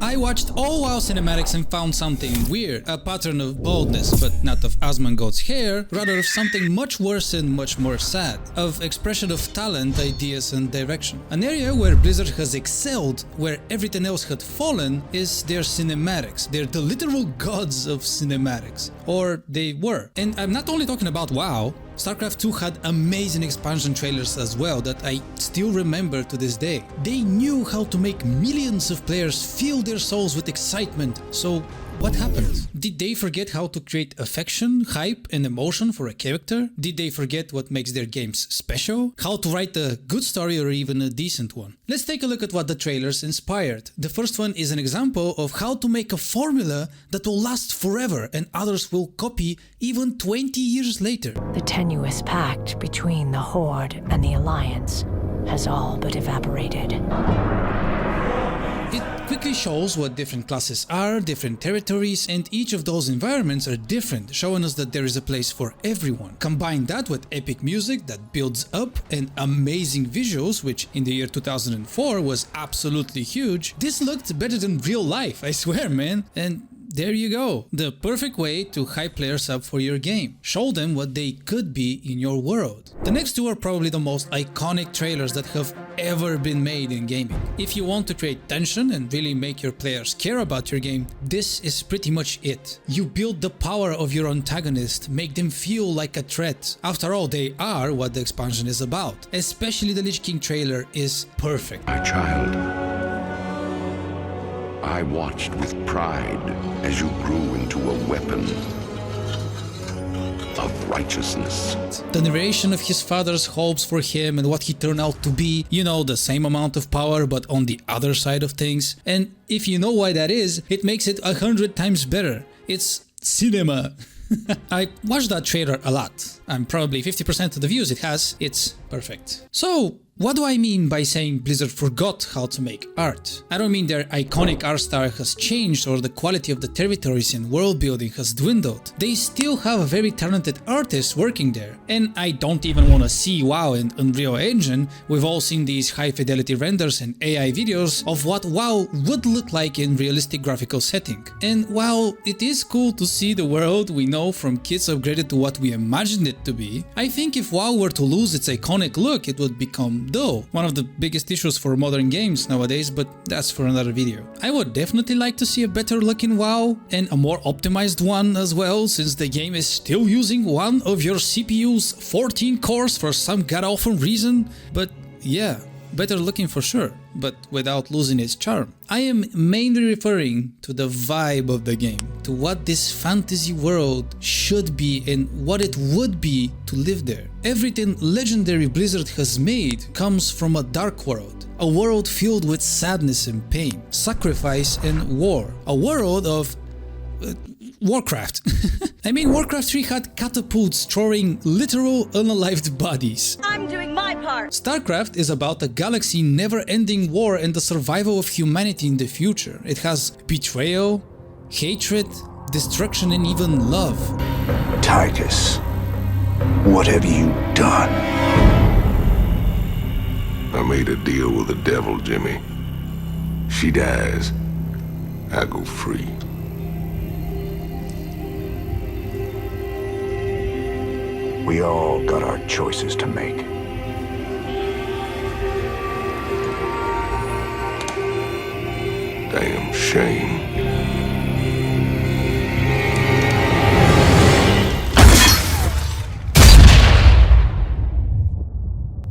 I watched all WoW cinematics and found something weird, a pattern of baldness, but not of Asmongold's hair, rather of something much worse and much more sad, of expression of talent, ideas and direction. An area where Blizzard has excelled, where everything else had fallen, is their cinematics. They're the literal gods of cinematics. Or they were. And I'm not only talking about WoW. StarCraft 2 had amazing expansion trailers as well that I still remember to this day. They knew how to make millions of players feel their souls with excitement, so what happened? Did they forget how to create affection, hype and emotion for a character? Did they forget what makes their games special? How to write a good story or even a decent one? Let's take a look at what the trailers inspired. The first one is an example of how to make a formula that will last forever and others will copy even 20 years later. The tenuous pact between the Horde and the Alliance has all but evaporated. It quickly shows what different classes are, different territories, and each of those environments are different, showing us that there is a place for everyone. Combine that with epic music that builds up and amazing visuals, which in the year 2004 was absolutely huge. This looked better than real life, I swear, man. And there you go, the perfect way to hype players up for your game. Show them what they could be in your world. The next two are probably the most iconic trailers that have ever been made in gaming. If you want to create tension and really make your players care about your game, this is pretty much it. You build the power of your antagonist, make them feel like a threat. After all, they are what the expansion is about. Especially the Lich King trailer is perfect. My child, I watched with pride as you grew into a weapon of righteousness. The narration of his father's hopes for him and what he turned out to be, you know, the same amount of power but on the other side of things. And if you know why that is, it makes it 100 times better. It's cinema. I watched that trailer a lot. I'm probably 50% of the views it has. It's perfect. So, what do I mean by saying Blizzard forgot how to make art? I don't mean their iconic art style has changed or the quality of the territories and world building has dwindled. They still have a very talented artist working there. And I don't even want to see WoW and Unreal Engine. We've all seen these high fidelity renders and AI videos of what WoW would look like in realistic graphical setting. And while it is cool to see the world we know from kids upgraded to what we imagined it to be, I think if WoW were to lose its iconic look, it would become dull. One of the biggest issues for modern games nowadays, but that's for another video. I would definitely like to see a better looking WoW and a more optimized one as well, since the game is still using one of your CPU's 14 cores for some god-awful reason. But yeah, better looking for sure, but without losing its charm. I am mainly referring to the vibe of the game, to what this fantasy world should be and what it would be to live there. Everything legendary Blizzard has made comes from a dark world, a world filled with sadness and pain, sacrifice and war, a world of Warcraft. I mean, Warcraft 3 had catapults throwing literal unalived bodies. I'm doing my part. StarCraft is about a galaxy never-ending war and the survival of humanity in the future. It has betrayal, hatred, destruction and even love. Titus, what have you done? I made a deal with the devil, Jimmy. She dies, I go free. We all got our choices to make. Damn shame.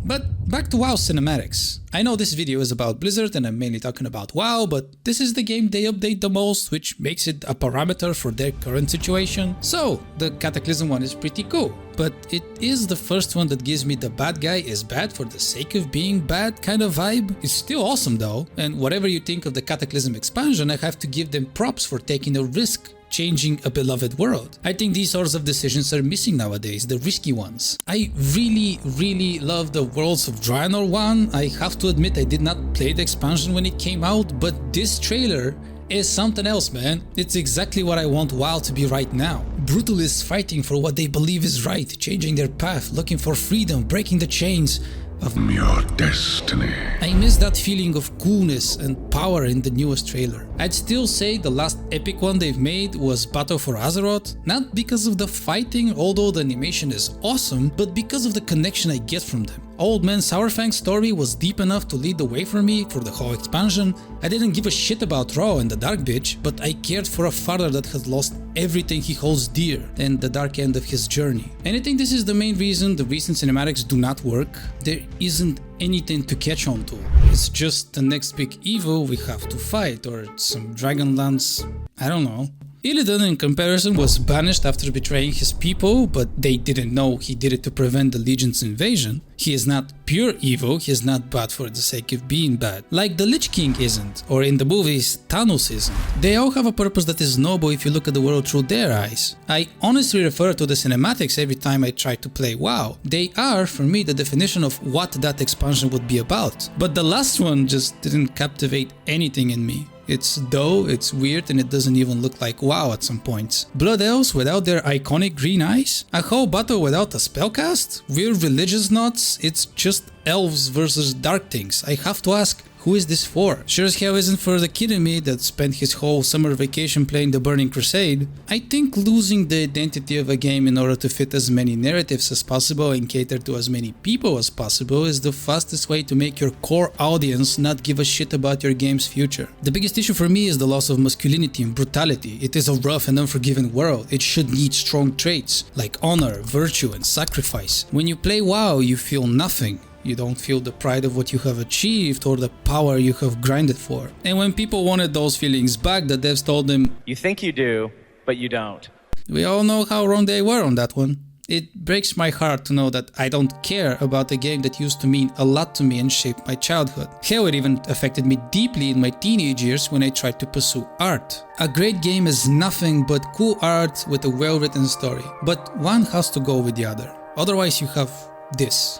But back to WoW cinematics. I know this video is about Blizzard and I'm mainly talking about WoW, but this is the game they update the most, which makes it a parameter for their current situation. So, the Cataclysm one is pretty cool, but it is the first one that gives me the bad guy is bad for the sake of being bad kind of vibe. It's still awesome though, and whatever you think of the Cataclysm expansion, I have to give them props for taking a risk changing a beloved world. I think these sorts of decisions are missing nowadays, the risky ones. I really love the Worlds of Draenor one. I have to admit I did not play the expansion when it came out, but this trailer is something else, man. It's exactly what I want WoW to be right now. Brutalists fighting for what they believe is right, changing their path, looking for freedom, breaking the chains. of Your destiny. I miss that feeling of coolness and power in the newest trailer. I'd still say the last epic one they've made was Battle for Azeroth, not because of the fighting, although the animation is awesome, but because of the connection I get from them. Old Man Sourfang's story was deep enough to lead the way for me for the whole expansion. I didn't give a shit about Raw and the Dark Bitch, but I cared for a father that has lost everything he holds dear and the dark end of his journey. And I think this is the main reason the recent cinematics do not work. There isn't anything to catch on to. It's just the next big evil we have to fight, or some Dragonlance, I don't know. Illidan in comparison was banished after betraying his people, but they didn't know he did it to prevent the Legion's invasion. He is not pure evil, he is not bad for the sake of being bad. Like the Lich King isn't, or in the movies Thanos isn't. They all have a purpose that is noble if you look at the world through their eyes. I honestly refer to the cinematics every time I try to play WoW. They are, for me, the definition of what that expansion would be about. But the last one just didn't captivate anything in me. It's dull, it's weird, and it doesn't even look like WoW at some points. Blood Elves without their iconic green eyes? A whole battle without a spellcast? Weird religious knots? It's just elves versus dark things. I have to ask, who is this for? Sure as hell isn't for the kid in me that spent his whole summer vacation playing the Burning Crusade. I think losing the identity of a game in order to fit as many narratives as possible and cater to as many people as possible is the fastest way to make your core audience not give a shit about your game's future. The biggest issue for me is the loss of masculinity and brutality. It is a rough and unforgiving world. It should need strong traits like honor, virtue, and sacrifice. When you play WoW, you feel nothing. You don't feel the pride of what you have achieved or the power you have grinded for. And when people wanted those feelings back, the devs told them, "You think you do, but you don't." We all know how wrong they were on that one. It breaks my heart to know that I don't care about a game that used to mean a lot to me and shaped my childhood. Hell, it even affected me deeply in my teenage years when I tried to pursue art. A great game is nothing but cool art with a well-written story, but one has to go with the other. Otherwise you have this.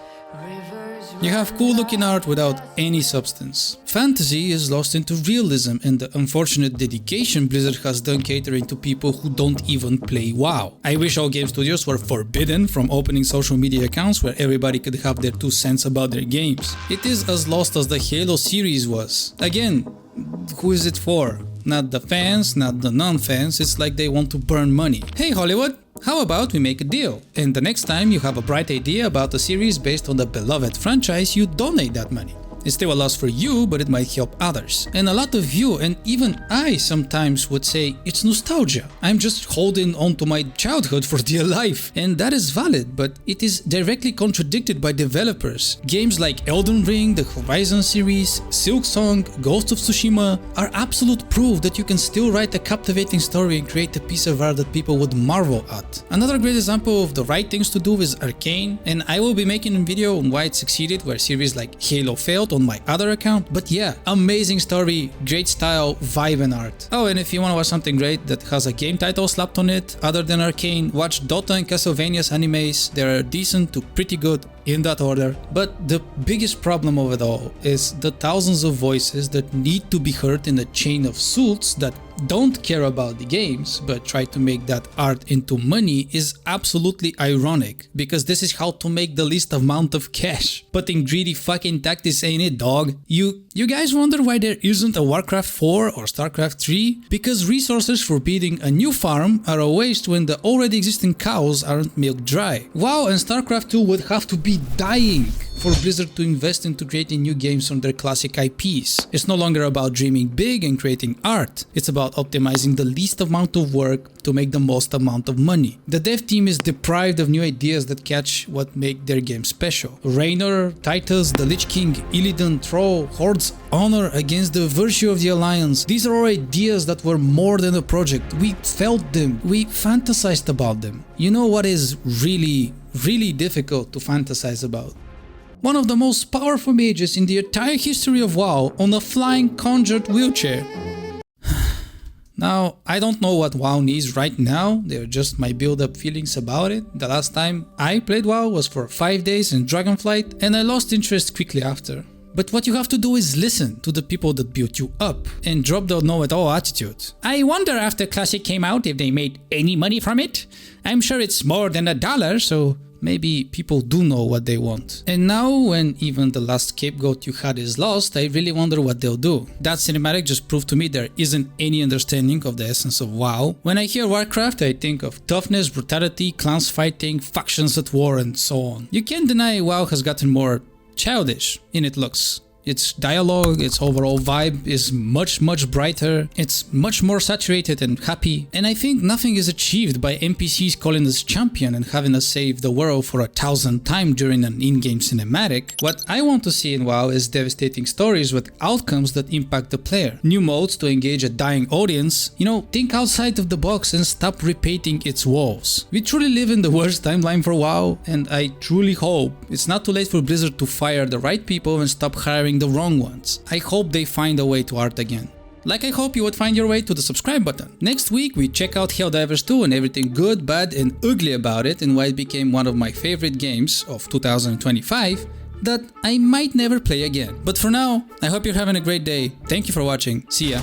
You have cool looking art without any substance. Fantasy is lost into realism and the unfortunate dedication Blizzard has done catering to people who don't even play WoW. I wish all game studios were forbidden from opening social media accounts where everybody could have their 2 cents about their games. It is as lost as the Halo series was. Again, who is it for? Not the fans, not the non-fans, it's like they want to burn money. Hey Hollywood! How about we make a deal? And the next time you have a bright idea about a series based on the beloved franchise, you donate that money. It's still a loss for you, but it might help others. And a lot of you, and even I sometimes would say, it's nostalgia. I'm just holding on to my childhood for dear life. And that is valid, but it is directly contradicted by developers. Games like Elden Ring, the Horizon series, Silksong, Ghost of Tsushima are absolute proof that you can still write a captivating story and create a piece of art that people would marvel at. Another great example of the right things to do is Arcane, and I will be making a video on why it succeeded where series like Halo failed on my other account, but yeah, amazing story, great style, vibe and art. Oh, and if you want to watch something great that has a game title slapped on it other than Arcane, watch Dota and Castlevania's animes. They are decent to pretty good in that order. But the biggest problem of it all is the thousands of voices that need to be heard in a chain of suits that don't care about the games but try to make that art into money is absolutely ironic, because this is how to make the least amount of cash. Putting greedy fucking tactics ain't it, dog. You guys wonder why there isn't a Warcraft 4 or Starcraft 3? Because resources for building a new farm are a waste when the already existing cows aren't milked dry. WoW and Starcraft 2 would have to be dying for Blizzard to invest into creating new games from their classic IPs. It's no longer about dreaming big and creating art. It's about optimizing the least amount of work to make the most amount of money. The dev team is deprived of new ideas that catch what make their game special. Raynor, Titus, the Lich King, Illidan, Troll, Horde's honor against the virtue of the Alliance. These are all ideas that were more than a project. We felt them. We fantasized about them. You know what is really difficult to fantasize about? One of the most powerful mages in the entire history of WoW on a flying conjured wheelchair. Now, I don't know what WoW needs right now, they're just my build-up feelings about it. The last time I played WoW was for 5 days in Dragonflight, and I lost interest quickly after. But what you have to do is listen to the people that built you up and drop the know-it-all attitude. I wonder after Classic came out if they made any money from it. I'm sure it's more than $1, so maybe people do know what they want. And now when even the last scapegoat you had is lost, I really wonder what they'll do. That cinematic just proved to me there isn't any understanding of the essence of WoW. When I hear Warcraft, I think of toughness, brutality, clans fighting, factions at war, and so on. You can't deny WoW has gotten more childish in its looks. Its dialogue, its overall vibe is much brighter, it's much more saturated and happy, and I think nothing is achieved by NPCs calling us champion and having us save the world for 1,000th time during an in-game cinematic. What I want to see in WoW is devastating stories with outcomes that impact the player, new modes to engage a dying audience, think outside of the box and stop repeating its woes. We truly live in the worst timeline for WoW, and I truly hope it's not too late for Blizzard to fire the right people and stop hiring the wrong ones. I hope they find a way to art again. Like I hope you would find your way to the subscribe button. Next week we check out Helldivers 2 and everything good, bad and ugly about it and why it became one of my favorite games of 2025 that I might never play again. But for now, I hope you're having a great day. Thank you for watching. See ya.